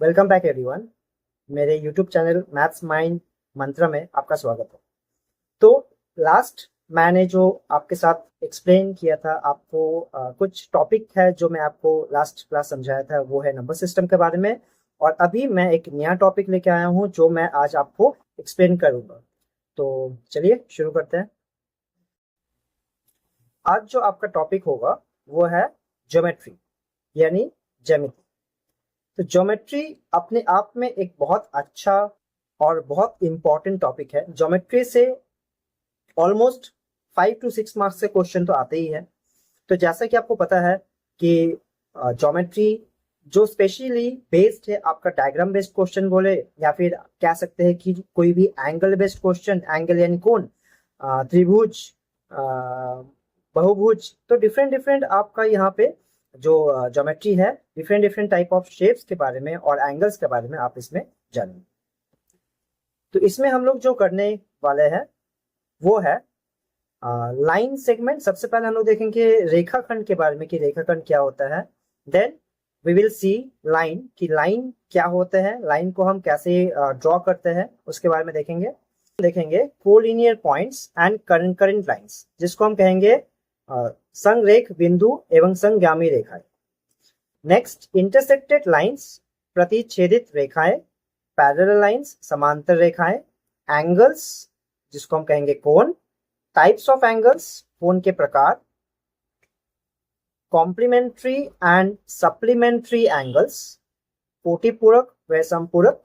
Welcome back everyone. मेरे YouTube channel maths mind मंत्र में आपका स्वागत है। तो लास्ट मैंने जो आपके साथ एक्सप्लेन किया था आपको कुछ टॉपिक है जो मैं आपको लास्ट क्लास समझाया था, वो है नंबर सिस्टम के बारे में। और अभी मैं एक नया टॉपिक लेके आया हूँ जो मैं आज आपको एक्सप्लेन करूँगा। तो चलिए शुरू करते हैं। आज जो आपका टॉपिक होगा वो है ज्योमेट्री यानी ज्यामिति। तो ज्योमेट्री अपने आप में एक बहुत अच्छा और बहुत इंपॉर्टेंट टॉपिक है। ज्योमेट्री से ऑलमोस्ट 5 to 6 मार्क्स से क्वेश्चन तो आते ही है। तो जैसा कि आपको पता है कि ज्योमेट्री जो स्पेशली बेस्ड है आपका डायग्राम बेस्ड क्वेश्चन बोले या फिर कह सकते हैं कि कोई भी एंगल बेस्ड क्वेश्चन, एंगल यानी कोण, त्रिभुज, बहुभुज, तो डिफरेंट डिफरेंट आपका यहाँ पे जो ज्योमेट्री है, different different type of shapes के बारे में और एंगल्स के बारे में आप इसमें जानेंगे। तो इसमें हम लोग जो करने वाले हैं वो है लाइन सेगमेंट। सबसे पहले हम लोग देखेंगे रेखाखंड के बारे में कि रेखाखंड क्या होता है। Then we will see line कि लाइन क्या होता है, लाइन को हम कैसे ड्रॉ करते हैं उसके बारे में देखेंगे collinear points and current lines, जिसको हम कहेंगे संरेख बिंदु एवं संगामी रेखाएं। नेक्स्ट इंटरसेक्टेड लाइंस, प्रतिच्छेदित रेखाएं, पैरेलल लाइंस, समांतर रेखाएं, एंगल्स जिसको हम कहेंगे कोण, टाइप्स ऑफ एंगल्स, कोण के प्रकार, कॉम्प्लीमेंट्री एंड सप्लीमेंट्री एंगल्स, कोटिपूरक व समपूरक,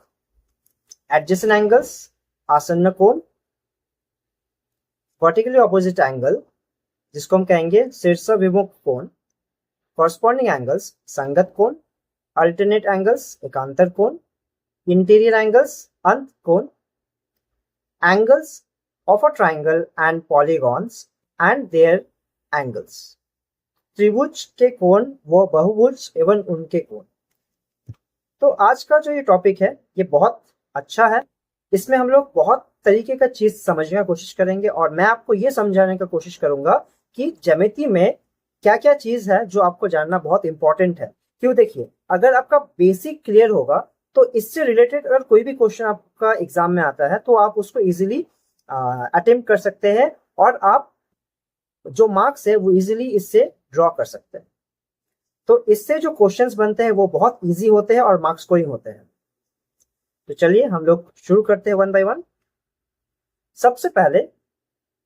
एडजेसेंट एंगल्स, आसन्न कोण, वर्टिकली ऑपोजिट एंगल जिसको हम कहेंगे शीर्षाभिमुख कोण, कॉरस्पॉन्डिंग एंगल्स, संगत कोण, अल्टरनेट एंगल्स, एकांतर कोण, इंटीरियर एंगल्स, अंत कोण, angles of a triangle and polygons and their angles, त्रिभुज के कोण व बहुभुज एवं उनके कोण। तो आज का जो ये टॉपिक है ये बहुत अच्छा है। इसमें हम लोग बहुत तरीके का चीज समझने की कोशिश करेंगे और मैं आपको ये समझाने की कोशिश करूंगा कि ज्यामिति में क्या क्या चीज है जो आपको जानना बहुत इंपॉर्टेंट है। क्यों, देखिए, अगर आपका बेसिक क्लियर होगा तो इससे रिलेटेड अगर कोई भी क्वेश्चन आपका एग्जाम में आता है तो आप उसको इजीली अटेम्प्ट कर सकते हैं और आप जो मार्क्स है वो इजीली इससे ड्रॉ कर सकते हैं। तो इससे जो क्वेश्चंस बनते हैं वो बहुत इजी होते हैं और मार्क्स स्कोरिंग होते हैं। तो चलिए हम लोग शुरू करते हैं वन बाय वन। सबसे पहले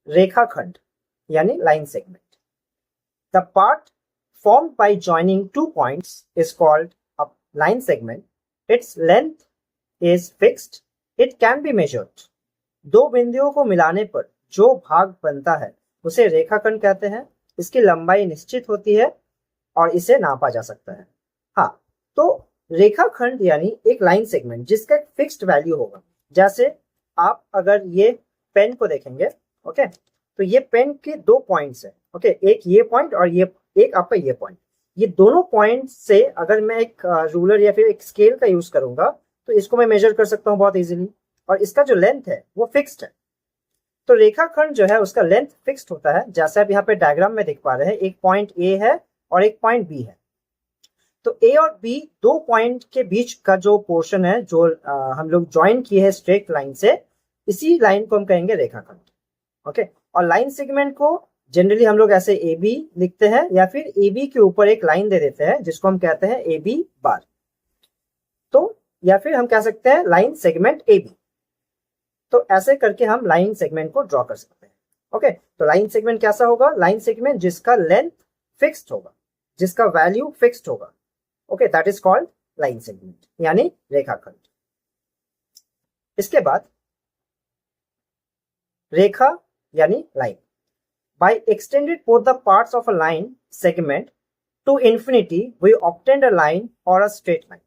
रेखाखंड यानी line segment. The part formed by joining 2 points is called a line segment. Its length is fixed. It can be measured. दो बिंदुओं को मिलाने पर जो भाग बनता है उसे रेखाखंड कहते हैं। इसकी लंबाई निश्चित होती है और इसे नापा जा सकता है। हाँ, तो रेखाखंड यानी एक लाइन सेगमेंट जिसका एक फिक्स्ड वैल्यू होगा। जैसे आप अगर ये पेन को देखेंगे, ओके, तो ये पेन के 2 पॉइंट्स है, ओके, एक ये पॉइंट और ये एक आपका ये पॉइंट। ये दोनों पॉइंट से अगर मैं एक रूलर या फिर एक स्केल का यूज करूंगा तो इसको मैं मेजर कर सकता हूँ बहुत इजीली, और इसका जो लेंथ है वो फिक्स्ड है। तो रेखाखंड जो है उसका लेंथ फिक्स्ड होता है। जैसे आप यहाँ पे डायग्राम में देख पा रहे हैं, एक पॉइंट ए है और एक पॉइंट बी है। तो ए और बी दो पॉइंट के बीच का जो पोर्शन है जो हम लोग ज्वाइन किए हैं स्ट्रेट लाइन से, इसी लाइन को हम कहेंगे रेखाखंड। ओके, और लाइन सेगमेंट को जनरली हम लोग ऐसे ए बी लिखते हैं या फिर ए बी के ऊपर एक लाइन दे देते हैं जिसको हम कहते हैं ए बी बार। तो या फिर हम कह सकते हैं लाइन सेगमेंट ए बी। तो ऐसे करके हम लाइन सेगमेंट को ड्रॉ कर सकते हैं। ओके, तो लाइन सेगमेंट कैसा होगा? लाइन सेगमेंट जिसका लेंथ फिक्स्ड होगा, जिसका वैल्यू फिक्स्ड होगा। Okay, that is called line segment यानी रेखाखंड। इसके बाद रेखा यानी line. By extended both the parts of a line segment to infinity, we obtained a line or a straight line.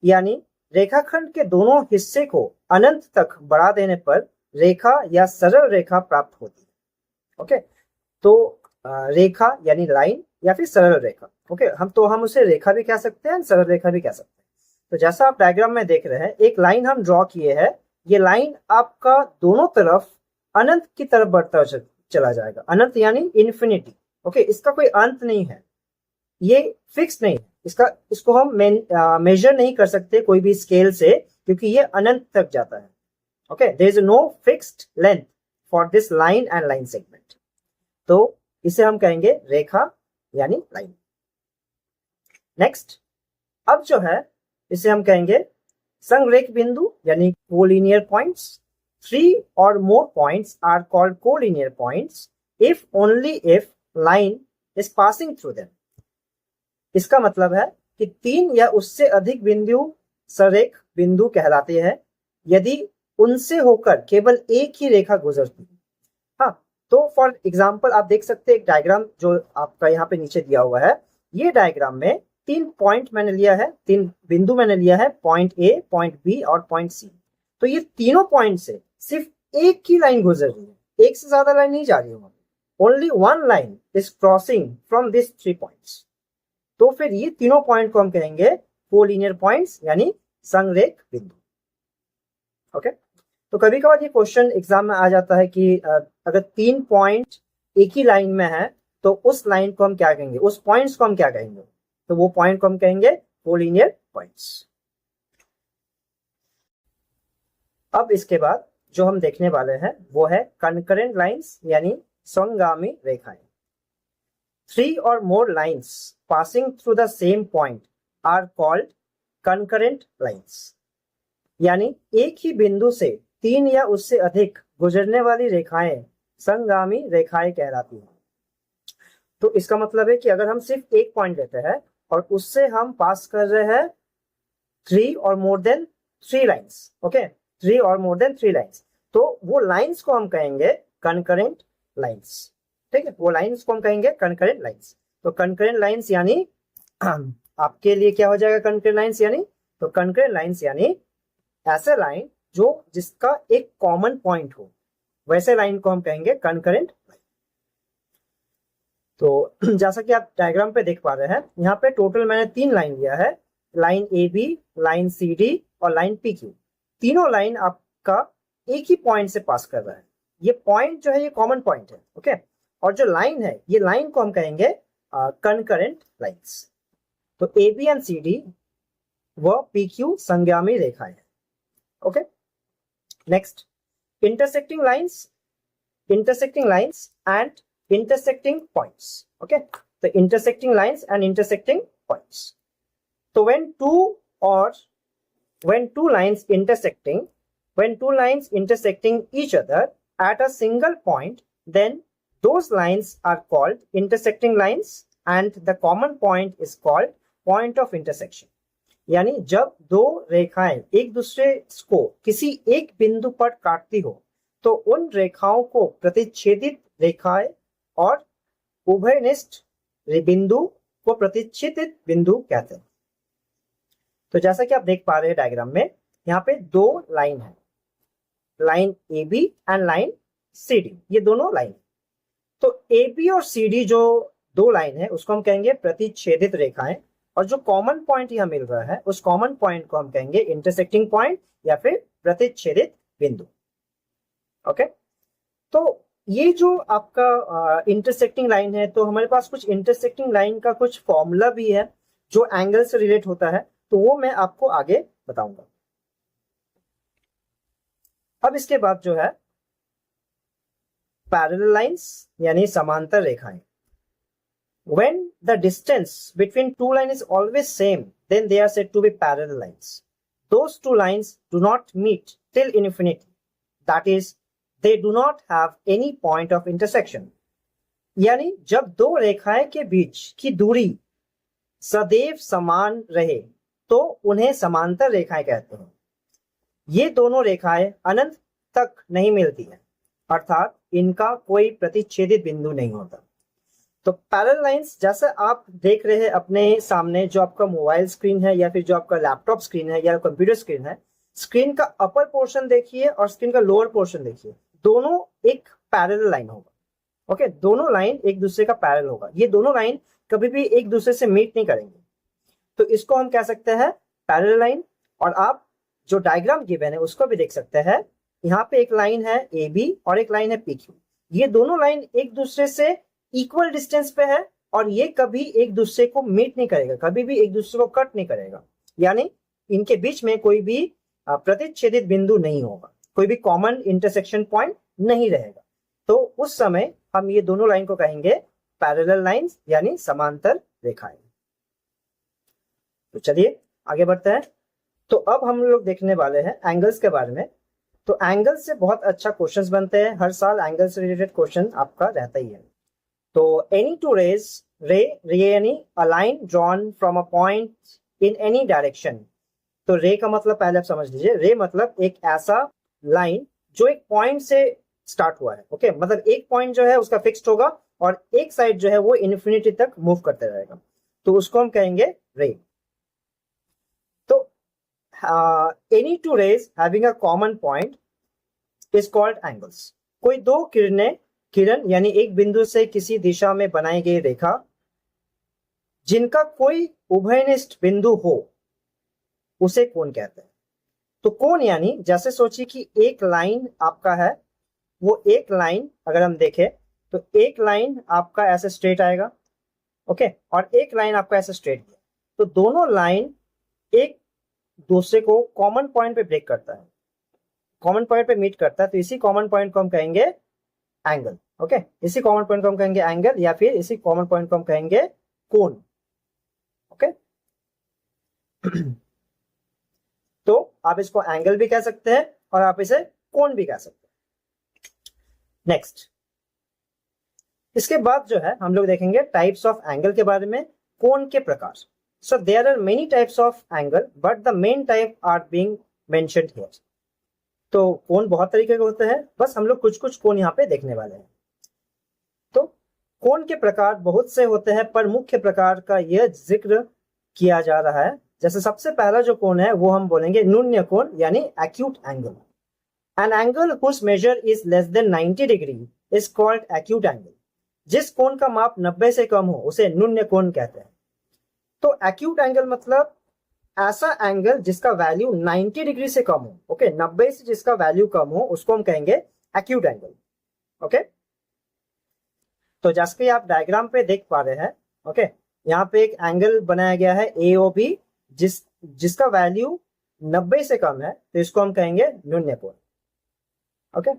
यानी रेखाखंड के दोनों हिस्से को अनंत तक बढ़ा देने पर रेखा या सरल रेखा प्राप्त होती है। ओके, तो रेखा यानी लाइन या फिर सरल रेखा। ओके, हम उसे रेखा भी कह सकते हैं, सरल रेखा भी कह सकते हैं। तो जैसा आप डायग्राम में देख रहे हैं, एक लाइन हम ड्रॉ किए हैं। ये लाइन आपका दोनों तरफ अनंत की तरफ बढ़ता चला जाएगा। अनंत यानी इन्फिनिटी। ओके, इसका कोई अंत नहीं है। ये फिक्स नहीं है, इसको हम मेजर नहीं कर सकते कोई भी स्केल से, क्योंकि ये अनंत तक जाता है। Okay, there is no fixed length for this line and line segment. तो इसे हम कहेंगे रेखा यानी लाइन। नेक्स्ट, अब जो है इसे हम कहेंगे संरेख बिंदु यानी collinear points. 3 or more points are called collinear points if only if line is passing through them। इसका मतलब है कि 3 या उससे अधिक बिंदु संरेख बिंदु कहलाते हैं यदि उनसे होकर केवल एक ही रेखा गुजरती है। हाँ, तो फॉर एग्जांपल आप देख सकते हैं एक डायग्राम जो आपका यहाँ पे नीचे दिया हुआ है। ये डायग्राम में 3 पॉइंट मैंने लिया है, 3 बिंदु मैंने लिया है, पॉइंट ए, पॉइंट बी और पॉइंट सी। तो ये तीनों पॉइंट से सिर्फ एक ही लाइन गुजर रही है, एक से ज्यादा लाइन नहीं जा रही है। Only one line is crossing from this 3 points. तो फिर ये तीनों पॉइंट को हम कहेंगे कोलिनियर पॉइंट्स यानी संरेख बिंदु। ओके, तो कभी कभार ये क्वेश्चन एग्जाम में आ जाता है कि अगर 3 पॉइंट एक ही लाइन में है तो उस लाइन को हम क्या कहेंगे, उस पॉइंट्स को हम क्या कहेंगे? तो वो पॉइंट को हम कहेंगे कोलिनियर पॉइंट्स। अब इसके बाद जो हम देखने वाले हैं वो है कनकरेंट लाइंस यानी समगामी रेखाएं। 3 or more lines passing through the same point are called concurrent lines। यानी एक ही बिंदु से 3 या उससे अधिक गुजरने वाली रेखाएं संगामी रेखाएं कहलाती हैं। तो इसका मतलब है कि अगर हम सिर्फ एक पॉइंट लेते हैं और उससे हम पास कर रहे हैं 3 or more than 3 lines, okay, 3 or more than 3 lines, तो वो लाइंस को हम कहेंगे कनकरेंट लाइंस। ठीक है, वो लाइंस को हम कहेंगे कनकरेंट लाइंस। तो कनकरेंट लाइंस यानी आपके लिए क्या हो जाएगा कनकरेंट लाइंस यानी? तो कनकरेंट लाइंस यानी ऐसे लाइन जो जिसका एक कॉमन पॉइंट हो, वैसे लाइन को हम कहेंगे कनकरेंट लाइन। तो जैसा कि आप डायग्राम पे देख पा रहे हैं, यहाँ पे टोटल मैंने 3 लाइन लिया है, line A B, line C D और लाइन पी क्यू। तीनों लाइन आपका एक ही पॉइंट से पास कर रहा है। ये पॉइंट जो है ये कॉमन पॉइंट है, ओके, और जो लाइन है ये लाइन को हम कहेंगे कनकरेंट लाइंस। तो A B and C D व पी क्यू संगामी रेखाएं हैं। Okay, next, intersecting lines and intersecting points। okay, the intersecting lines and intersecting points। so when two lines intersecting each other at a single point, then those lines are called intersecting lines and the common point is called point of intersection। यानी जब दो रेखाएं एक दूसरे को किसी एक बिंदु पर काटती हो तो उन रेखाओं को प्रतिच्छेदित रेखाएं और उभयनिष्ठ बिंदु को प्रतिच्छेदित बिंदु कहते हैं। तो जैसा कि आप देख पा रहे हैं डायग्राम में, यहाँ पे 2 लाइन है, line A B and line C D, ये दोनों लाइन। तो ए बी और सी डी जो 2 लाइन है उसको हम कहेंगे प्रतिच्छेदित रेखाएं, और जो कॉमन पॉइंट यहाँ मिल रहा है उस कॉमन पॉइंट को हम कहेंगे इंटरसेक्टिंग पॉइंट या फिर प्रतिच्छेदित बिंदु। ओके, तो ये जो आपका इंटरसेक्टिंग लाइन है, तो हमारे पास कुछ इंटरसेक्टिंग लाइन का कुछ फॉर्मूला भी है जो एंगल से रिलेट होता है, तो वो मैं आपको आगे बताऊंगा। अब इसके बाद जो है पैरेलल लाइंस यानी समांतर रेखाएं। When the distance between 2 lines is always same, then they are said to be parallel lines। Those 2 lines do not meet till infinity, that is they do not have any point of intersection। यानी जब 2 रेखाएं के बीच की दूरी सदैव समान रहे तो उन्हें समांतर रेखाएं कहते हैं। ये दोनों रेखाएं अनंत तक नहीं मिलती हैं, अर्थात इनका कोई प्रतिच्छेदित बिंदु नहीं होता। तो पैरेलल लाइंस जैसे आप देख रहे हैं अपने सामने, जो आपका मोबाइल स्क्रीन है या फिर जो आपका लैपटॉप स्क्रीन है या कंप्यूटर स्क्रीन है, स्क्रीन का अपर पोर्शन देखिए और स्क्रीन का लोअर पोर्शन देखिए, दोनों एक पैरेलल लाइन होगा। ओके, दोनों लाइन एक दूसरे का पैरेलल होगा। ये दोनों लाइन कभी भी एक दूसरे से मीट नहीं करेंगे, तो इसको हम कह सकते हैं पैरेलल लाइन। और आप जो डायग्राम गिवन है उसको भी देख सकते हैं, यहाँ पे एक लाइन है ए बी और एक लाइन है पी क्यू। ये दोनों लाइन एक दूसरे से इक्वल डिस्टेंस पे है और ये कभी एक दूसरे को मीट नहीं करेगा, कभी भी एक दूसरे को कट नहीं करेगा, यानी इनके बीच में कोई भी प्रतिच्छेदित बिंदु नहीं होगा, कोई भी कॉमन इंटरसेक्शन पॉइंट नहीं रहेगा। तो उस समय हम ये दोनों लाइन को कहेंगे पैरेलल लाइंस यानी समांतर रेखाएं। तो चलिए आगे बढ़ते हैं। तो अब हम लोग देखने वाले हैं एंगल्स के बारे में। तो एंगल्स से बहुत अच्छा क्वेश्चंस बनते हैं, हर साल एंगल से रिलेटेड क्वेश्चन आपका रहता ही है। तो एनी टू रेज रे यानी a line drawn from a point in any direction. तो रे का मतलब पहले आप समझ लीजिए, रे मतलब एक ऐसा लाइन जो एक पॉइंट से स्टार्ट हुआ है। ओके, मतलब एक पॉइंट जो है उसका फिक्स्ड होगा और एक साइड जो है वो इन्फिनिटी तक मूव करते रहेगा, तो उसको हम कहेंगे रे। तो any two rays having a common point is called angles. कोई दो किरण यानी एक बिंदु से किसी दिशा में बनाई गई रेखा जिनका कोई उभयनिष्ठ बिंदु हो उसे कोण कहते हैं। तो कोण यानी जैसे सोचिए कि एक लाइन आपका है, वो एक लाइन अगर हम देखें तो एक लाइन आपका ऐसे स्ट्रेट आएगा, ओके, और एक लाइन आपका ऐसे स्ट्रेट गया, तो दोनों लाइन एक दूसरे को कॉमन पॉइंट पे ब्रेक करता है, कॉमन पॉइंट पे मीट करता है, तो इसी कॉमन पॉइंट को हम कहेंगे एंगल। ओके, इसी कॉमन पॉइंट को हम कहेंगे एंगल या फिर इसी कॉमन पॉइंट को हम कहेंगे कोण। ओके तो आप इसको एंगल भी कह सकते हैं और आप इसे कोण भी कह सकते हैं। नेक्स्ट, इसके बाद जो है हम लोग देखेंगे टाइप्स ऑफ एंगल के बारे में, कोण के प्रकार। So there are many types of angle but the main type are being mentioned here. तो कोण बहुत तरीके के होते हैं, बस हम लोग कुछ कुछ कोण यहाँ पे देखने वाले हैं। तो कोण के प्रकार बहुत से होते हैं, पर मुख्य प्रकार का यह जिक्र किया जा रहा है। जैसे सबसे पहला जो कोण है वो हम बोलेंगे न्यून्य कोण यानी acute angle. An angle whose measure is less than 90 degree is called acute angle. जिस कोण का माप 90 से कम हो उसे न्यून्य कोण कहते हैं। तो एक्यूट एंगल मतलब ऐसा एंगल जिसका वैल्यू 90 डिग्री से कम हो। ओके, 90 से जिसका वैल्यू कम हो उसको हम कहेंगे एक्यूट एंगल। ओके, तो जैसे कि आप डायग्राम पे देख पा रहे हैं, ओके, यहाँ पे एक एंगल बनाया गया है AOB जिसका वैल्यू 90 से कम है, तो इसको हम कहेंगे न्यून्य कोण। ओके,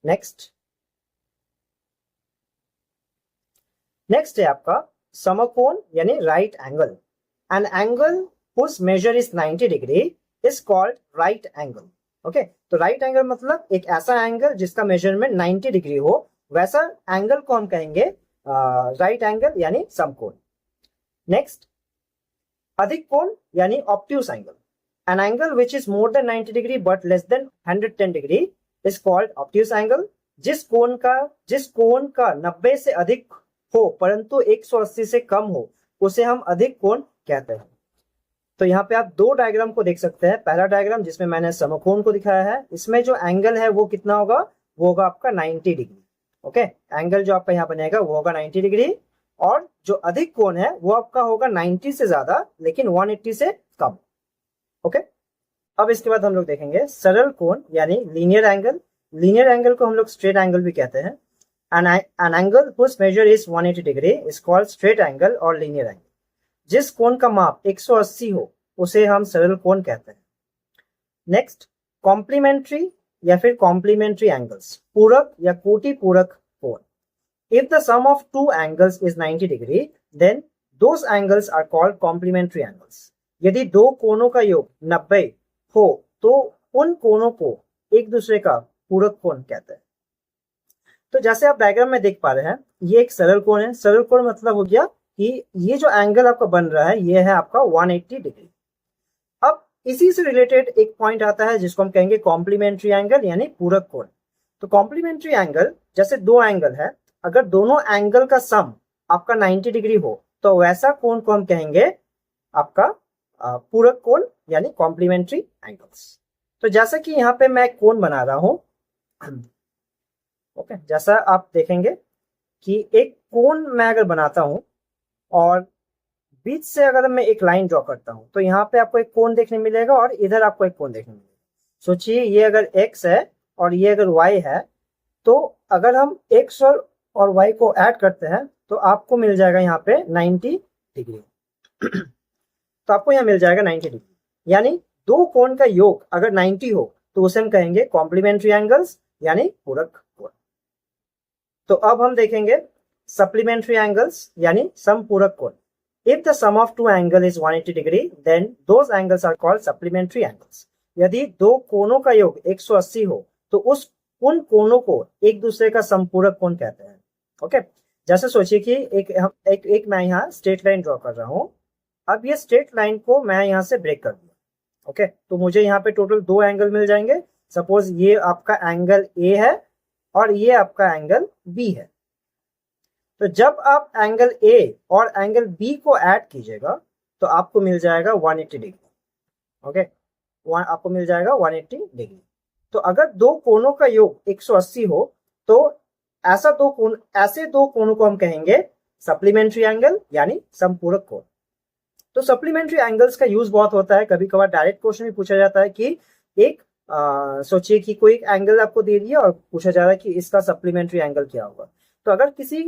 नेक्स्ट है आपका समकोण यानी right angle. An angle whose measure is 90 degree is called right angle. Okay, तो राइट एंगल मतलब एक ऐसा एंगल जिसका मेजरमेंट 90 डिग्री हो, वैसा एंगल को हम कहेंगे राइट एंगल यानी समकोण। नेक्स्ट, अधिक कोण यानी obtuse angle. An angle which is more than 90 degree but less than 110 degree is called obtuse angle. जिस कोण का 90 से अधिक हो परंतु 180 से कम हो उसे हम अधिक कोण कहते हैं। तो यहाँ पे आप दो डायग्राम को देख सकते हैं। पहला डायग्राम जिसमें मैंने समकोण को दिखाया है, इसमें जो एंगल है वो कितना होगा, वो होगा आपका 90 डिग्री। ओके, एंगल जो आपका यहाँ बनेगा वो होगा 90 डिग्री, और जो अधिक कोण है वो आपका होगा 90 से ज्यादा लेकिन 180 से कम। ओके, अब इसके बाद हम लोग देखेंगे सरल कोण यानी लीनियर एंगल। लीनियर एंगल को हम लोग स्ट्रेट एंगल भी कहते हैं। An angle whose measure is 180 degree is called straight angle और लीनियर एंगल। जिस कोण का माप 180 हो उसे हम सरल कोण कहते हैं। नेक्स्ट, कॉम्प्लीमेंट्री या फिर कॉम्प्लीमेंट्री एंगल्स, पूरक या कोटि पूरक कोण। If the sum of two angles is 90 degree then those angles are called complementary angles. यदि दो कोणों का योग 90 हो तो उन कोणों को एक दूसरे का पूरक कोण कहते हैं। तो जैसे आप डायग्राम में देख पा रहे हैं, ये एक सरल कोण है। सरल कोण मतलब हो गया कि ये जो एंगल आपका बन रहा है ये है आपका 180 डिग्री। अब इसी से रिलेटेड एक पॉइंट आता है जिसको हम कहेंगे कॉम्प्लीमेंट्री एंगल यानी पूरक कोण। तो कॉम्प्लीमेंट्री एंगल, जैसे दो एंगल है, अगर दोनों एंगल का सम आपका 90 डिग्री हो तो वैसा कोण को हम कहेंगे आपका पूरक कोण यानी कॉम्प्लीमेंट्री एंगल्स। तो जैसा कि यहाँ पे मैं कोण बना रहा हूं, ओके, जैसा आप देखेंगे कि एक कोण मैं अगर बनाता हूं और बीच से अगर मैं एक लाइन ड्रॉ करता हूं तो यहाँ पे आपको एक कोण देखने मिलेगा और इधर आपको एक कोण देखने मिलेगा। सोचिए ये अगर x है और ये अगर y है, तो अगर हम x और y को ऐड करते हैं तो आपको मिल जाएगा यहाँ पे 90 डिग्री। तो आपको यहाँ मिल जाएगा 90 डिग्री। यानी दो कोण का योग अगर 90 हो तो उसे हम कहेंगे कॉम्प्लीमेंट्री एंगल्स यानी पूरक कोण। तो अब हम देखेंगे सप्लीमेंट्री एंगल्स यानी समपूरक कोण। If the sum of two angle is 180 degree, then those angles are called supplementary angles. यदि दो कोणों का योग 180 हो तो उन कोणों को एक दूसरे का समपूरक कोण कहते हैं। ओके, जैसे सोचिए कि एक मैं यहाँ स्ट्रेट लाइन ड्रॉ कर रहा हूँ। अब ये स्ट्रेट लाइन को मैं यहाँ से ब्रेक कर दूंगा। ओके, तो मुझे यहाँ पे टोटल दो एंगल मिल जाएंगे। सपोज ये आपका एंगल ए है और ये आपका एंगल बी है। तो जब आप एंगल ए और एंगल बी को ऐड कीजिएगा तो आपको मिल जाएगा 180 डिग्री। ओके, आपको मिल जाएगा 180 डिग्री। तो अगर दो कोणों का योग 180 हो तो ऐसे दो कोणों को हम कहेंगे सप्लीमेंट्री एंगल यानी समपूरक कोण। तो सप्लीमेंट्री एंगल्स का यूज बहुत होता है। कभी कभार डायरेक्ट क्वेश्चन भी पूछा जाता है कि एक सोचिए कि कोई एक एंगल आपको दे दिया और पूछा जा रहा है कि इसका सप्लीमेंट्री एंगल क्या होगा। तो अगर किसी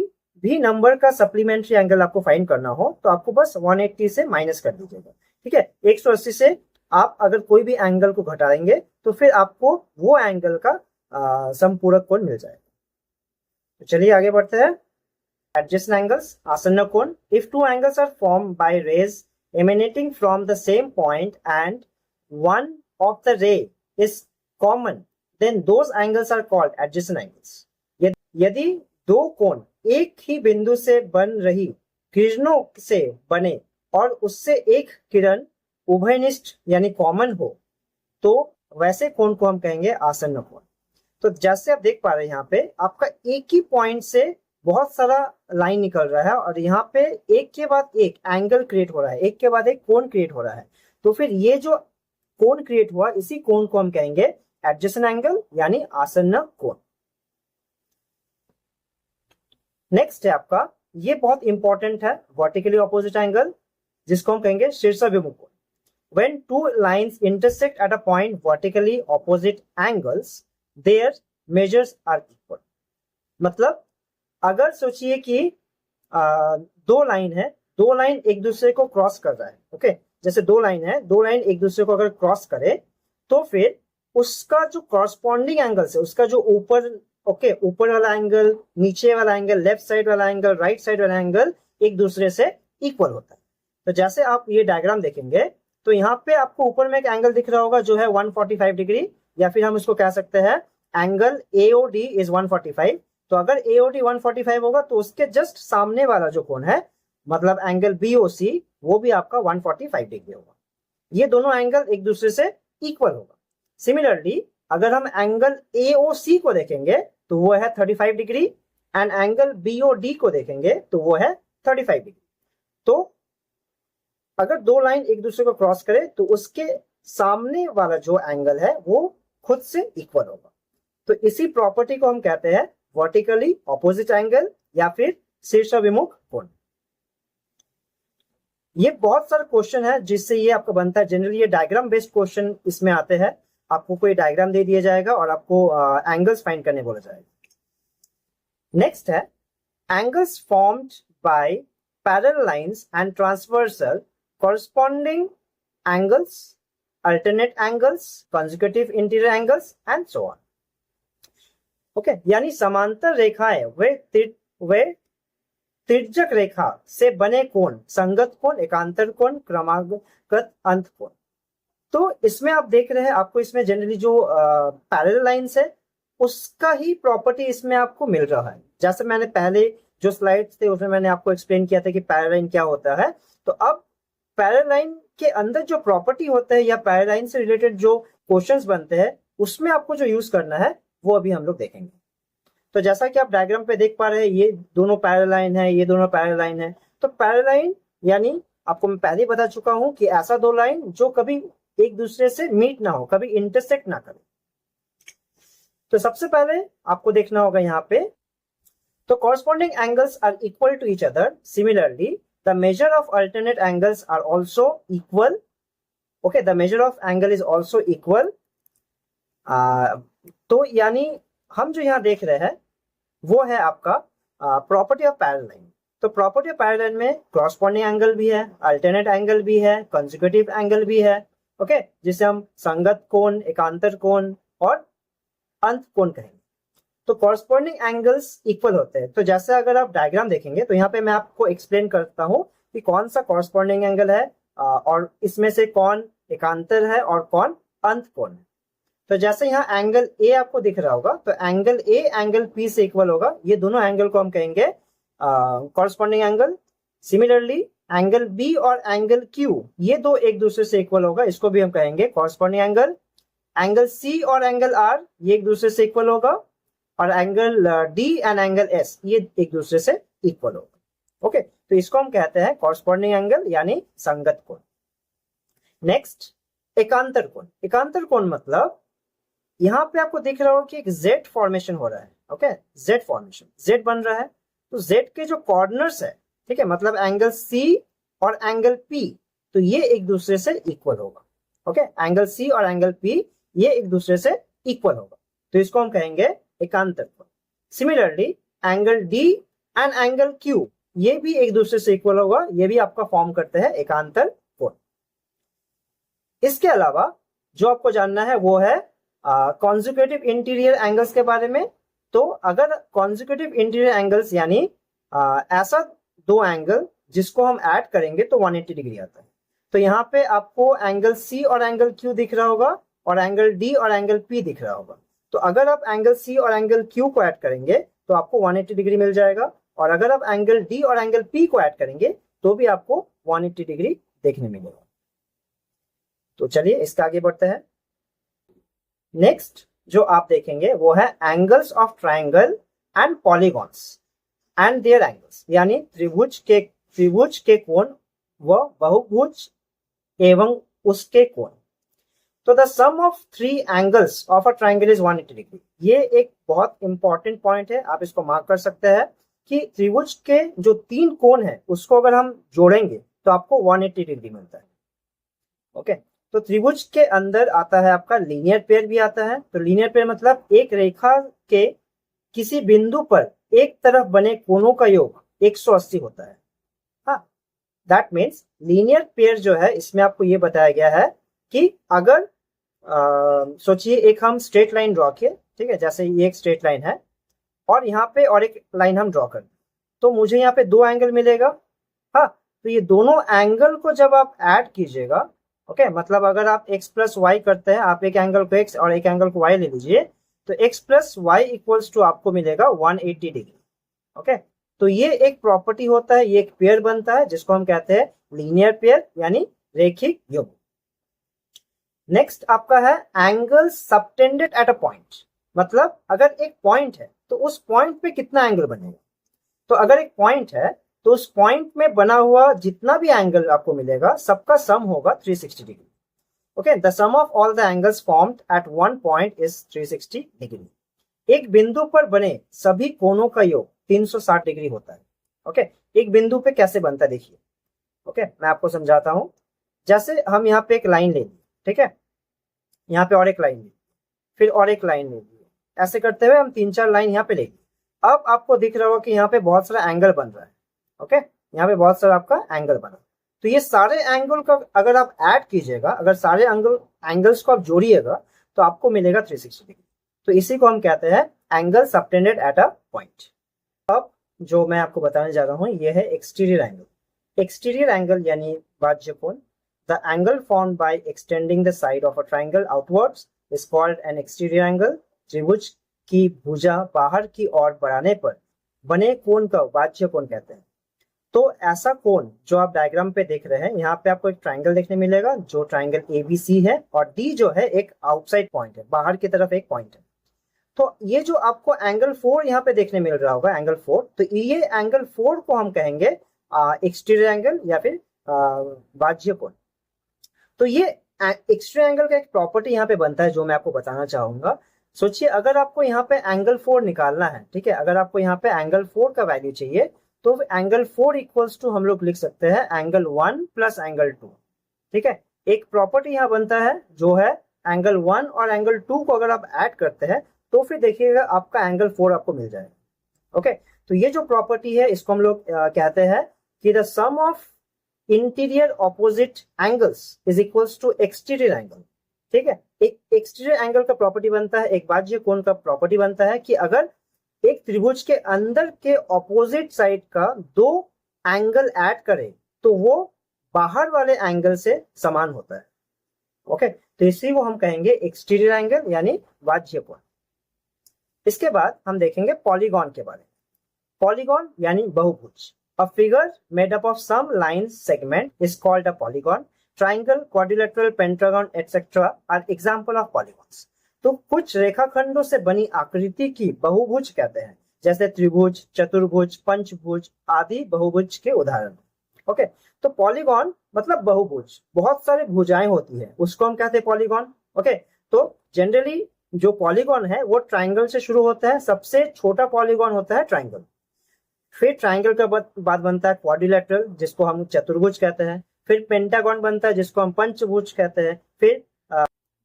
भी नंबर का सप्लीमेंट्री एंगल आपको फाइंड करना हो तो आपको बस 180 से माइनस कर दीजिएगा। ठीक है, 180 से आप अगर कोई भी एंगल को घटाएंगे तो फिर आपको वो एंगल का समपूरक कोण मिल जाएगा। तो चलिए आगे बढ़ते हैं। एडजेसेंट एंगल्स, आसन्न कोण। If two angles are form by rays emanating from the same point and one of the ray is common, then those angles are called adjacent angles. यदि दो कोण एक ही बिंदु से बन रही किरणों से बने और उससे एक किरण उभयनिष्ठ यानी कॉमन हो तो वैसे कोण को हम कहेंगे आसन्न कोण। तो जैसे आप देख पा रहे हैं यहाँ पे आपका एक ही पॉइंट से बहुत सारा लाइन निकल रहा है और यहाँ पे एक के बाद एक एंगल क्रिएट हो रहा है, एक के बाद एक कोण क्रिएट हो रहा है। तो फिर ये जो कोण क्रिएट हुआ इसी कोण को हम कहेंगे एडजेसेंट एंगल यानी आसन्न कोण। नेक्स्ट है आपका, ये बहुत इंपॉर्टेंट है, वर्टिकली ऑपोजिट एंगल जिसको हम कहेंगे शीर्षाभिमुख कोण। When two lines intersect at a point vertically opposite angles, their measures are equal. मतलब अगर सोचिए कि दो लाइन है, दो लाइन एक दूसरे को क्रॉस कर रहा है। ओके, जैसे दो लाइन है, दो लाइन एक दूसरे को अगर क्रॉस करे तो फिर उसका जो कॉरस्पॉन्डिंग एंगल है, उसका जो ऊपर वाला एंगल, नीचे वाला एंगल, लेफ्ट साइड वाला एंगल, राइट साइड वाला एंगल एक दूसरे से इक्वल होता है। तो जैसे आप ये डायग्राम देखेंगे तो यहाँ पे आपको ऊपर में एक एंगल दिख रहा होगा जो है 145 डिग्री, या फिर हम इसको कह सकते हैं एंगल AOD इज 145। तो अगर AOD 145 होगा तो उसके जस्ट सामने वाला जो कोण है मतलब एंगल BOC वो भी आपका 145 डिग्री होगा। ये दोनों एंगल एक दूसरे से इक्वल होगा। सिमिलरली अगर हम एंगल AOC को देखेंगे तो वो है 35 डिग्री एंड एंगल BOD को देखेंगे तो वो है 35 डिग्री। तो अगर दो लाइन एक दूसरे को क्रॉस करे तो उसके सामने वाला जो एंगल है वो खुद से इक्वल होगा। तो इसी प्रॉपर्टी को हम कहते हैं वर्टिकली ऑपोजिट एंगल या फिर शीर्षाभिमुख कोण। ये बहुत सारे क्वेश्चन है जिससे ये आपका बनता है। जनरली ये डायग्राम बेस्ड क्वेश्चन इसमें आते हैं। आपको कोई डायग्राम दे दिया जाएगा और आपको एंगल्स फाइंड करने बोला जाएगा। नेक्स्ट है angles formed by parallel lines and transversal corresponding angles, alternate angles, consecutive interior angles and so on. Okay, यानी समांतर रेखाएं वे तिर्यक रेखा से बने कोण, संगत कोण, एकांतर कोण, क्रमागत अंत कोण। तो इसमें आप देख रहे हैं आपको इसमें जनरली जो पैरेलल लाइंस है उसका ही प्रॉपर्टी इसमें आपको मिल रहा है। जैसे मैंने पहले जो स्लाइड्स थे उसमें मैंने आपको एक्सप्लेन किया था कि पैरेलल लाइन क्या होता है। तो अब पैरेलल लाइन के अंदर जो प्रॉपर्टी होता है या पैरेलल लाइन से रिलेटेड जो क्वेश्चंस बनते हैं उसमें आपको जो यूज करना है वो अभी हम लोग देखेंगे। तो जैसा कि आप डायग्राम पे देख पा रहे हैं ये दोनों पैरेलल लाइन है, ये दोनों पैरेलल लाइन है। तो पैरेलल लाइन यानी आपको मैं पहले बता चुका हूं कि ऐसा दो लाइन जो कभी एक दूसरे से मीट ना हो, कभी इंटरसेक्ट ना करे। तो सबसे पहले आपको देखना होगा यहाँ पे, तो corresponding angles are equal to each other. Similarly the measure of alternate angles are also equal. Okay, the measure of angle is also equal. तो यानी हम जो यहाँ देख रहे हैं वो है आपका प्रॉपर्टी ऑफ पैरेलल लाइन। तो प्रॉपर्टी ऑफ पैरेलल में कॉरस्पॉन्डिंग एंगल भी है, अल्टरनेट एंगल भी है, कंसेक्यूटिव एंगल भी है, ओके, जिसे हम संगत कोण, एकांतर कोण और अंत कोण कहेंगे। तो कॉरस्पॉन्डिंग एंगल्स इक्वल होते हैं। तो जैसे अगर आप डायग्राम देखेंगे तो यहाँ पे मैं आपको एक्सप्लेन करता हूँ कि कौन सा कॉरस्पॉन्डिंग एंगल है और इसमें से कौन एकांतर है और कौन अंत कोण है। तो जैसे यहाँ एंगल ए आपको दिख रहा होगा, तो एंगल ए एंगल पी से इक्वल होगा। ये दोनों एंगल को हम कहेंगे corresponding angle. Similarly angle B और एंगल क्यू, ये दो एक दूसरे से इक्वल होगा, इसको भी हम कहेंगे कॉरस्पॉन्डिंग एंगल। एंगल सी और एंगल आर, ये एक दूसरे से इक्वल होगा, और angle D and angle S, ये एक दूसरे से इक्वल होगा। ओके, तो इसको हम कहते हैं कॉरस्पॉन्डिंग एंगल यानी संगत कोण। नेक्स्ट, एकांतर कोण। एकांतर कोण मतलब यहाँ पे आपको दिख रहा होगा कि एक जेड फॉर्मेशन हो रहा है। ओके, जेड फॉर्मेशन, जेड बन रहा है। तो जेड के जो कॉर्नर्स है, ठीक है, मतलब एंगल सी और एंगल पी, तो ये एक दूसरे से इक्वल होगा। ओके, एंगल सी और एंगल पी ये एक दूसरे से इक्वल होगा, तो इसको हम कहेंगे एकांतर कोण। Similarly angle D and angle Q, ये भी एक दूसरे से इक्वल होगा, ये भी आपका फॉर्म करते हैं एकांतर कोण। इसके अलावा जो आपको जानना है वो है कॉन्जिक्यूटिव इंटीरियर एंगल्स के बारे में। तो अगर कॉन्जिक्यूटिव इंटीरियर एंगल्स यानी ऐसा दो एंगल जिसको हम ऐड करेंगे तो 180 डिग्री आता है। तो यहाँ पे आपको एंगल सी और एंगल क्यू दिख रहा होगा और एंगल डी और एंगल पी दिख रहा होगा। तो अगर आप एंगल सी और एंगल क्यू को ऐड करेंगे तो आपको 180 डिग्री मिल जाएगा, और अगर आप एंगल डी और एंगल पी को ऐड करेंगे तो भी आपको 180 डिग्री देखने मिलेगा। तो चलिए इसके आगे बढ़ते हैं। नेक्स्ट जो आप देखेंगे वो है angles of triangle and polygons and their angles, यानी त्रिभुज के कोण व बहुभुज एवं उसके कोण। तो the sum of three angles of a triangle is 180 degree. ये एक बहुत इंपॉर्टेंट पॉइंट है, आप इसको मार्क कर सकते हैं कि त्रिभुज के जो तीन कोण है उसको अगर हम जोड़ेंगे तो आपको 180 डिग्री मिलता है। ओके, तो त्रिभुज के अंदर आता है आपका लीनियर पेयर भी आता है। तो लीनियर पेयर मतलब एक रेखा के किसी बिंदु पर एक तरफ बने कोणों का योग 180 होता है। हाँ, दैट मीन्स लीनियर पेयर जो है इसमें आपको ये बताया गया है कि अगर सोचिए एक हम स्ट्रेट लाइन ड्रॉ किए, ठीक है, जैसे ये एक स्ट्रेट लाइन है और यहाँ पे और एक लाइन हम ड्रॉ कर, तो मुझे यहाँ पे दो एंगल मिलेगा। हाँ, तो ये दोनों एंगल को जब आप ऐड कीजिएगा, ओके, मतलब अगर आप x प्लस वाई करते हैं, आप एक एंगल को x और एक एंगल को y ले लीजिए, तो x plus Y equals to आपको मिलेगा 180 डिग्री। ओके, तो ये एक प्रॉपर्टी होता है, ये एक पेयर बनता है जिसको हम कहते हैं लीनियर पेयर यानी रेखिक युग्म। नेक्स्ट आपका है angle subtended at a point, मतलब अगर एक पॉइंट है तो उस पॉइंट पे कितना एंगल बनेगा। तो अगर एक पॉइंट है तो उस पॉइंट में बना हुआ जितना भी एंगल आपको मिलेगा सबका सम होगा 360 degree. Okay, the sum of all the angles formed at one point is 360 degree. एक बिंदु पर बने सभी कोणों का योग 360 डिग्री होता है। ओके, एक बिंदु पे कैसे बनता है देखिए। ओके, मैं आपको समझाता हूं। जैसे हम यहाँ पे एक लाइन ले ली, ठीक है, यहाँ पे और एक लाइन ली, फिर और एक लाइन ले ली, ऐसे करते हुए हम 3-4 लाइन यहाँ पे ले ली। अब आपको दिख रहा होगा कि यहाँ पे बहुत सारा एंगल बन रहा है। ओके, यहाँ पे बहुत सारा आपका एंगल बना, तो ये सारे एंगल का अगर आप ऐड कीजिएगा, अगर सारे एंगल्स को आप जोड़िएगा तो आपको मिलेगा 360 डिग्री। तो इसी को हम कहते हैं angle subtended at a point. अब जो मैं आपको बताने जा रहा हूँ ये है एक्सटीरियर एंगल। एक्सटीरियर एंगल यानी बाह्य कोण। The angle formed by extending the side of a triangle outwards is called an exterior angle. त्रिभुज की भुजा बाहर की ओर बढ़ाने पर बने कोण का बाह्य कोण कहते हैं। तो ऐसा कोण जो आप डायग्राम पे देख रहे हैं, यहाँ पे आपको एक ट्राइंगल देखने मिलेगा जो ट्राइंगल ABC है, और D जो है एक आउटसाइड पॉइंट है, बाहर की तरफ एक पॉइंट है। तो ये जो आपको एंगल 4 यहाँ पे देखने मिल रहा होगा, एंगल 4, तो ये एंगल 4 को हम कहेंगे एक्सटीरियर एंगल या फिर बाह्य कोण। तो ये एक्सटीरियर एंगल का एक प्रॉपर्टी यहाँ पे बनता है जो मैं आपको बताना चाहूंगा। सोचिए अगर आपको यहाँ पे एंगल 4 निकालना है, ठीक है, अगर आपको यहाँ पे एंगल 4 का वैल्यू चाहिए तो एंगल 4 इक्वल्स टू हम लोग लिख सकते हैं एंगल 1 प्लस एंगल 2। ठीक है, एक प्रॉपर्टी यहाँ बनता है जो है एंगल 1 और एंगल 2 को अगर आप ऐड करते हैं तो फिर देखिएगा आपका एंगल 4 आपको मिल जाएगा। ओके, तो ये जो प्रॉपर्टी है इसको हम लोग कहते हैं कि the sum of interior opposite angles is equals to exterior angle. ठीक है, एक एक्सटीरियर एंगल का प्रॉपर्टी बनता है, एक बाह्य कोण का प्रॉपर्टी बनता है कि अगर एक त्रिभुज के अंदर के ऑपोजिट साइड का दो एंगल ऐड करें तो वो बाहर वाले एंगल से समान होता है। ओके, तो इसी को हम कहेंगे एक्सटीरियर एंगल यानी बाह्य कोण। इसके बाद हम देखेंगे पॉलीगॉन के बारे में। पॉलीगॉन यानी बहुभुज। A figure made up of some line segment is called a polygon. Triangle, quadrilateral, pentagon, etc. are example of polygons. तो कुछ रेखाखंडों से बनी आकृति की बहुभुज कहते हैं, जैसे त्रिभुज, चतुर्भुज, पंचभुज आदि बहुभुज के उदाहरण। ओके, तो पॉलीगॉन मतलब बहुभुज, बहुत सारे भुजाएं होती है, उसको हम कहते हैं पॉलीगॉन। ओके, तो जनरली जो पॉलीगॉन है वो ट्राइंगल से शुरू होता है, सबसे छोटा पॉलीगॉन होता है ट्राइंगल। फिर ट्राइंगल का बाद बनता है क्वाड्रिलेटरल जिसको हम चतुर्भुज कहते हैं, फिर पेंटागन बनता है जिसको हम पंचभुज कहते हैं। फिर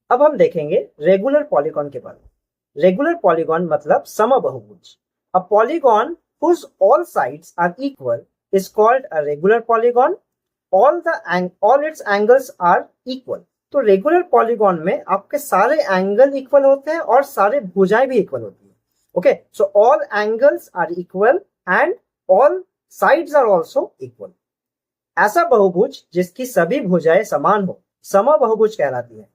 अब हम देखेंगे रेगुलर पॉलीगॉन के बारे में। रेगुलर पॉलीगॉन मतलब समबहुभुज। A polygon whose all sides are equal is called a regular polygon. All its angles are equal. तो रेगुलर पॉलीगॉन में आपके सारे एंगल इक्वल होते हैं और सारे भुजाएं भी इक्वल होती है। Okay, so all angles are equal and all sides are also equal. ऐसा बहुभुज जिसकी सभी भुजाएं समान हो समबहुभुज कहलाती है।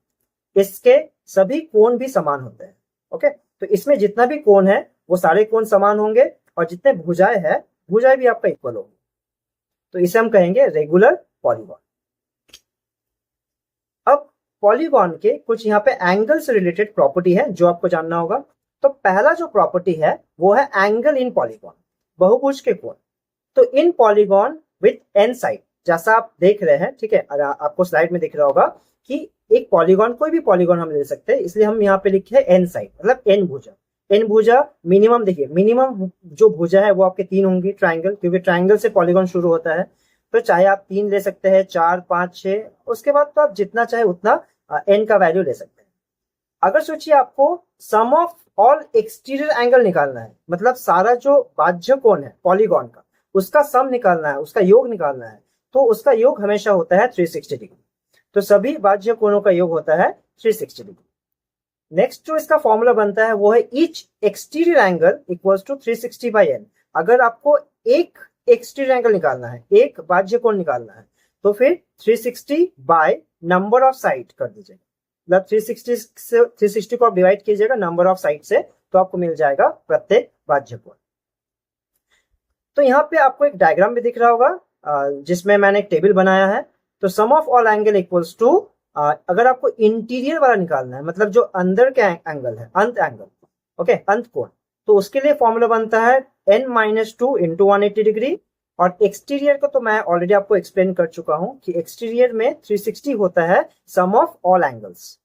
इसके सभी कोण भी समान होते हैं। ओके, तो इसमें जितना भी कोण है वो सारे कोण समान होंगे और जितने भुजाएं है भुजाएं भी आपका इक्वल होगी, तो इसे हम कहेंगे रेगुलर पॉलीगॉन। अब पॉलीगॉन के कुछ यहाँ पे एंगल से रिलेटेड प्रॉपर्टी है जो आपको जानना होगा। तो पहला जो प्रॉपर्टी है वो है एंगल इन पॉलीगॉन, बहुभुज के कोण। तो इन पॉलीगॉन विथ एन साइड, जैसा आप देख रहे हैं, ठीक है, आपको स्लाइड में दिख रहा होगा कि एक पॉलीगॉन, कोई भी पॉलीगॉन हम ले सकते हैं, इसलिए हम यहाँ पे लिखे हैं एन साइड, मतलब एन भुजा। एन भुजा मिनिमम, देखिए मिनिमम जो भुजा है वो आपके 3 होंगी ट्राइंगल, क्योंकि ट्राइंगल से पॉलीगॉन शुरू होता है। तो चाहे आप 3 ले सकते हैं, 4, 5, 6, उसके बाद तो आप जितना चाहे उतना एन का वैल्यू ले सकते हैं। अगर सोचिए आपको सम ऑफ ऑल एक्सटीरियर एंगल निकालना है, मतलब सारा जो बाह्य कोण है पॉलीगॉन का उसका सम निकालना है, उसका योग निकालना है, तो उसका योग हमेशा होता है 360 डिग्री। तो सभी बाह्य कोणों का योग होता है 360 डिग्री। नेक्स्ट जो इसका फॉर्मूला बनता है वो है each exterior angle equals to 360 by N. अगर आपको एक एक्सटीरियर एंगल निकालना है, एक बाह्य कोण निकालना है, तो फिर 360 बाय नंबर ऑफ साइड कर दीजिएगा, मतलब 360 को आप डिवाइड कीजिएगा नंबर ऑफ साइड से, तो आपको मिल जाएगा प्रत्येक बाह्य कोण। तो यहाँ पे आपको एक डायग्राम भी दिख रहा होगा जिसमें मैंने एक टेबल बनाया है। तो sum of all angle equals to, अगर आपको इंटीरियर वाला निकालना है, मतलब जो अंदर के एंगल है, अंत एंगल, ओके, अंत कोण, तो उसके लिए फॉर्मूला बनता है n-2 इंटू 180 डिग्री। और एक्सटीरियर को तो मैं ऑलरेडी आपको एक्सप्लेन कर चुका हूं कि एक्सटीरियर में 360 होता है सम ऑफ ऑल एंगल्स।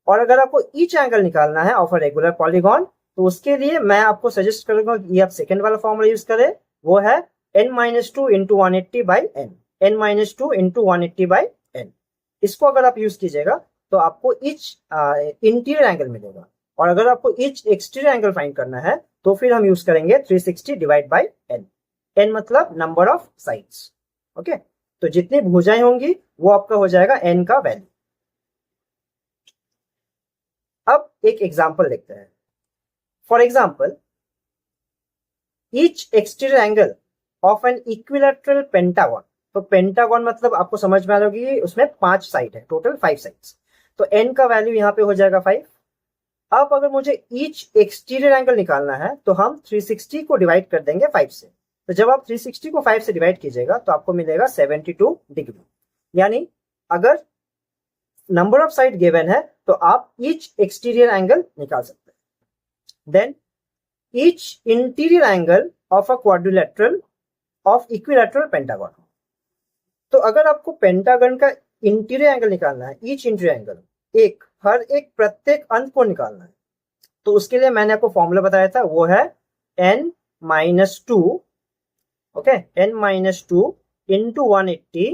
और अगर आपको ईच एंगल निकालना है ऑफ अ रेगुलर पॉलीगॉन, तो उसके लिए मैं आपको सजेस्ट करूंगा कि आप सेकेंड वाला फॉर्मूला यूज करें, वो है n-2 into 180 by n, n-2 into 180 by n। इसको अगर आप यूज कीजिएगा तो आपको ईच इंटीरियर एंगल मिलेगा। और अगर आपको ईच एक्सटीरियर एंगल फाइंड करना है तो फिर हम यूज करेंगे 360 डिवाइड बाई n। n मतलब नंबर ऑफ साइड्स। ओके, तो जितनी भुजाएं होंगी वो आपका हो जाएगा n का वैल्यू। अब एक एग्जांपल देखते हैं। For example, each exterior angle of an equilateral pentagon. तो पेंटागन मतलब आपको समझ में आ जाएगी, उसमें 5 साइड है, टोटल 5 साइड्स। तो n का वैल्यू यहाँ पे हो जाएगा 5। अब अगर मुझे ईच एक्सटीरियर एंगल निकालना है तो हम 360 को डिवाइड कर देंगे 5 से। तो जब आप 360 को 5 से डिवाइड कीजिएगा तो आपको मिलेगा 72 डिग्री। यानी अगर नंबर ऑफ साइड गिवन है तो आप ईच एक्सटीरियर एंगल निकाल सकते हैं। Then each interior angle of a quadrilateral of equilateral pentagon. तो अगर आपको पेंटागन का इंटीरियर एंगल निकालना है, ईच इंटीरियर एंगल, हर एक प्रत्येक अंत को निकालना है, तो उसके लिए मैंने आपको फॉर्मूला बताया था, वो है n-2, okay, n-2 into 180,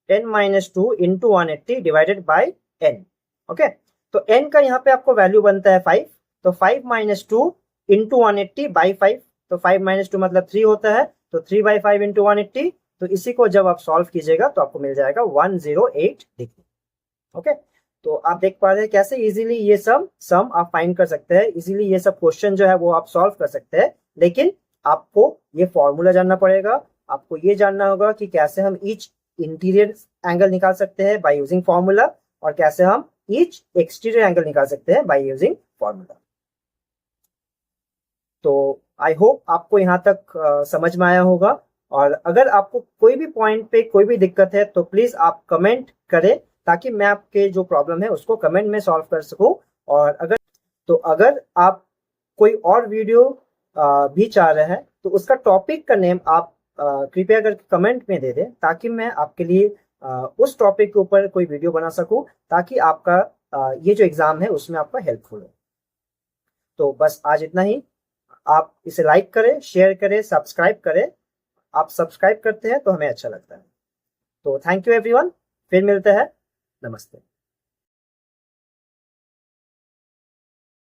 n-2 into 180 divided by n। Okay, तो n का यहाँ पे आपको वैल्यू बनता है 5, तो 5 - 2 इंटू 180 बाई 5, तो 5 माइनस 2 मतलब 3 होता है, तो 3/5 इंटू 180, तो इसी को जब आप सॉल्व कीजिएगा तो आपको मिल जाएगा 108 डिग्री। ओके, तो आप देख पा रहे हैं कैसे इजीली ये सब सम आप फाइंड कर सकते हैं, इजीली ये सब क्वेश्चन जो है वो आप सॉल्व कर सकते हैं। लेकिन आपको ये फॉर्मूला जानना पड़ेगा, आपको ये जानना होगा कि कैसे हम ईच इंटीरियर एंगल निकाल सकते हैं बाय यूजिंग फॉर्मूला, और कैसे हम ईच एक्सटीरियर एंगल निकाल सकते हैं बाय यूजिंग फॉर्मूला। तो आई होप आपको यहाँ तक समझ में आया होगा, और अगर आपको कोई भी पॉइंट पे कोई भी दिक्कत है तो प्लीज आप कमेंट करें, ताकि मैं आपके जो प्रॉब्लम है उसको कमेंट में सॉल्व कर सकूं। और अगर आप कोई और वीडियो भी चाह रहे हैं तो उसका टॉपिक का नेम आप कृपया करके कमेंट में दे दें, ताकि मैं आपके लिए उस टॉपिक के ऊपर कोई वीडियो बना सकूं, ताकि आपका ये जो एग्जाम है उसमें आपका हेल्पफुल हो। तो बस आज इतना ही। आप इसे लाइक करें, शेयर करें, सब्सक्राइब करें। आप सब्सक्राइब करते हैं तो हमें अच्छा लगता है। तो थैंक यू एवरीवन, फिर मिलते हैं। नमस्ते।